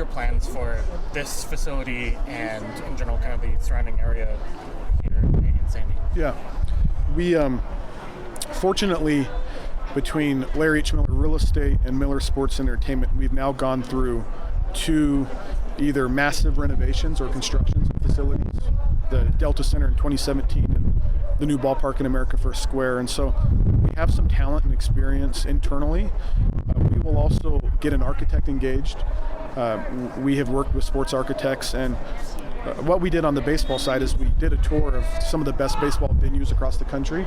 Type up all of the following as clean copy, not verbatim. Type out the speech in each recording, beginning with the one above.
your plans for this facility and in general kind of the surrounding area here in Sandy? Yeah, we fortunately, between Larry H. Miller Real Estate and Miller Sports Entertainment, we've now gone through 2 either massive renovations or constructions of facilities, the Delta Center in 2017 and the new ballpark in America First Square. And so we have some talent and experience internally. We will also get an architect engaged. We have worked with sports architects, and what we did on the baseball side is we did a tour of some of the best baseball venues across the country,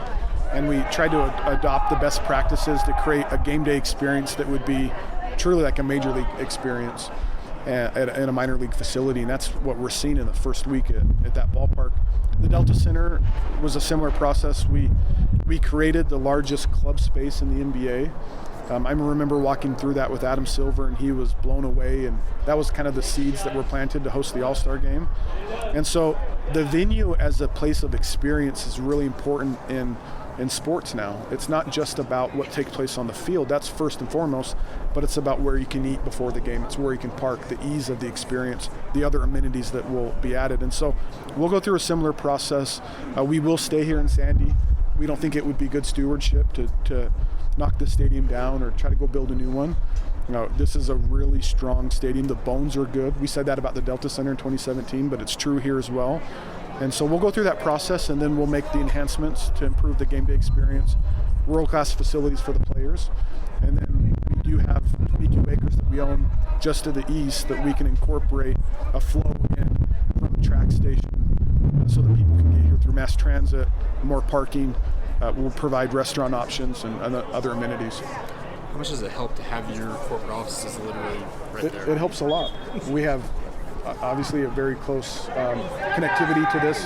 and we tried to adopt the best practices to create a game day experience that would be truly like a major league experience at a minor league facility, and that's what we're seeing in the first week at that ballpark. The Delta Center was a similar process. We created the largest club space in the NBA. I remember walking through that with Adam Silver, and he was blown away, and that was kind of the seeds that were planted to host the All-Star game. And so the venue as a place of experience is really important in sports now. It's not just about what takes place on the field, that's first and foremost, but it's about where you can eat before the game. It's where you can park, the ease of the experience, the other amenities that will be added. And so we'll go through a similar process. We will stay here in Sandy. We don't think it would be good stewardship to knock the stadium down or try to go build a new one. This is a really strong stadium. The bones are good. We said that about the Delta Center in 2017, but it's true here as well. And so we'll go through that process, and then we'll make the enhancements to improve the game day experience, world-class facilities for the players. And then we do have 22 acres that we own just to the east that we can incorporate a flow in from a track station so that people can get here through mass transit, more parking. We'll provide restaurant options and other amenities. How much does it help to have your corporate offices literally right there? It helps a lot. We have obviously a very close connectivity to this,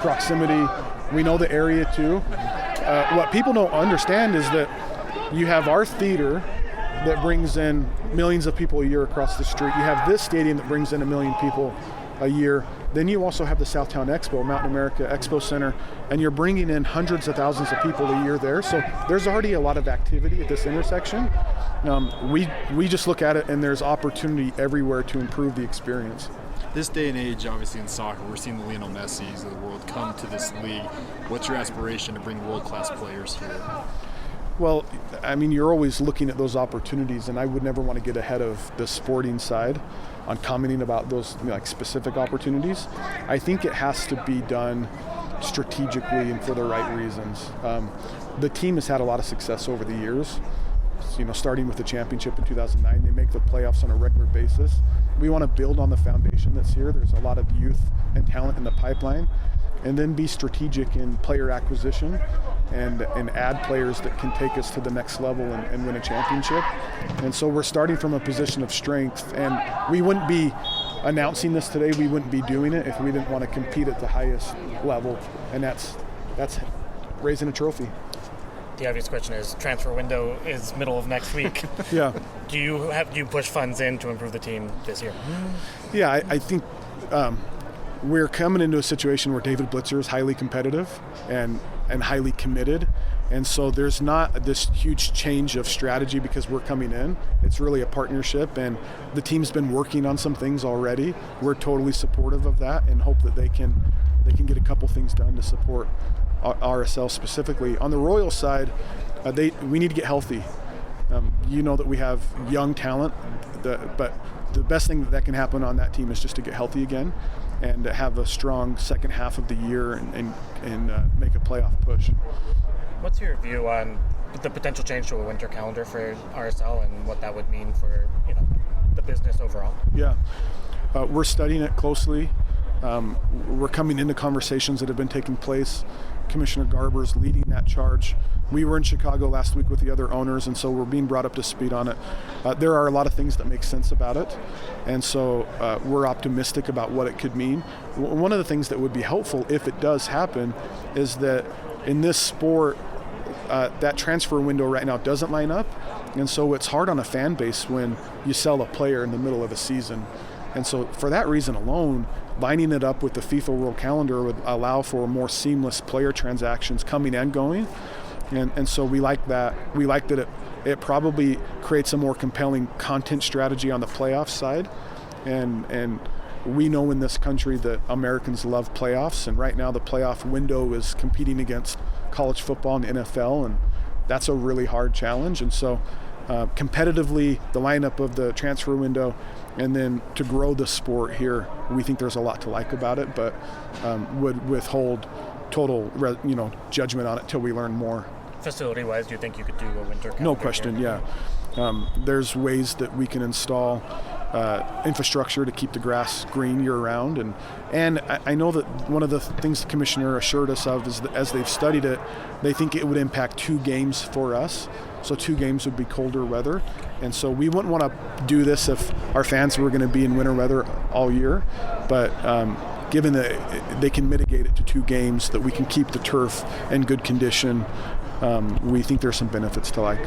proximity. We know the area too. What people don't understand is that you have our theater that brings in millions of people a year across the street. You have this stadium that brings in 1 million people a year. Then you also have the Southtown Expo, Mountain America Expo Center, and you're bringing in hundreds of thousands of people a year there. So there's already a lot of activity at this intersection. We just look at it, and there's opportunity everywhere to improve the experience. This day and age, obviously in soccer, we're seeing the Lionel Messis of the world come to this league. What's your aspiration to bring world-class players here? Well, I mean, you're always looking at those opportunities, and I would never want to get ahead of the sporting side on commenting about those like specific opportunities. I think it has to be done strategically and for the right reasons. The team has had a lot of success over the years. Starting with the championship in 2009, they make the playoffs on a regular basis. We want to build on the foundation that's here. There's a lot of youth and talent in the pipeline, and then be strategic in player acquisition and add players that can take us to the next level and win a championship. And so we're starting from a position of strength, and we wouldn't be announcing this today, we wouldn't be doing it if we didn't want to compete at the highest level, and that's raising a trophy. The obvious question is, transfer window is middle of next week. Yeah. Do you push funds in to improve the team this year? Yeah, I think we're coming into a situation where David Blitzer is highly competitive and highly committed. And so there's not this huge change of strategy because we're coming in. It's really a partnership, and the team's been working on some things already. We're totally supportive of that and hope that they can get a couple things done to support RSL specifically. On the Royal side, we need to get healthy. That we have young talent, but the best thing that can happen on that team is just to get healthy again and to have a strong second half of the year and make a playoff push. What's your view on the potential change to a winter calendar for RSL and what that would mean for the business overall? Yeah, we're studying it closely. We're coming into conversations that have been taking place. Commissioner Garber's leading that charge. We were in Chicago last week with the other owners, and so we're being brought up to speed on it. There are a lot of things that make sense about it, and so we're optimistic about what it could mean. One of the things that would be helpful if it does happen is that in this sport, that transfer window right now doesn't line up, and so it's hard on a fan base when you sell a player in the middle of a season. And so for that reason alone, lining it up with the FIFA World Calendar would allow for more seamless player transactions coming and going. And so we like that. We like that it probably creates a more compelling content strategy on the playoff side. and we know in this country that Americans love playoffs, and right now the playoff window is competing against college football and NFL, and that's a really hard challenge. And so competitively, the lineup of the transfer window, and then to grow the sport here, we think there's a lot to like about it, but would withhold total judgment on it till we learn more. Facility-wise, do you think you could do a winter calendar? No question, here? yeah. There's ways that we can install infrastructure to keep the grass green year-round, and I know that one of the things the commissioner assured us of is that as they've studied it, they think it would impact 2 games for us. So 2 games would be colder weather, and so we wouldn't want to do this if our fans were going to be in winter weather all year. But given that they can mitigate it to 2 games, that we can keep the turf in good condition, we think there's some benefits to like.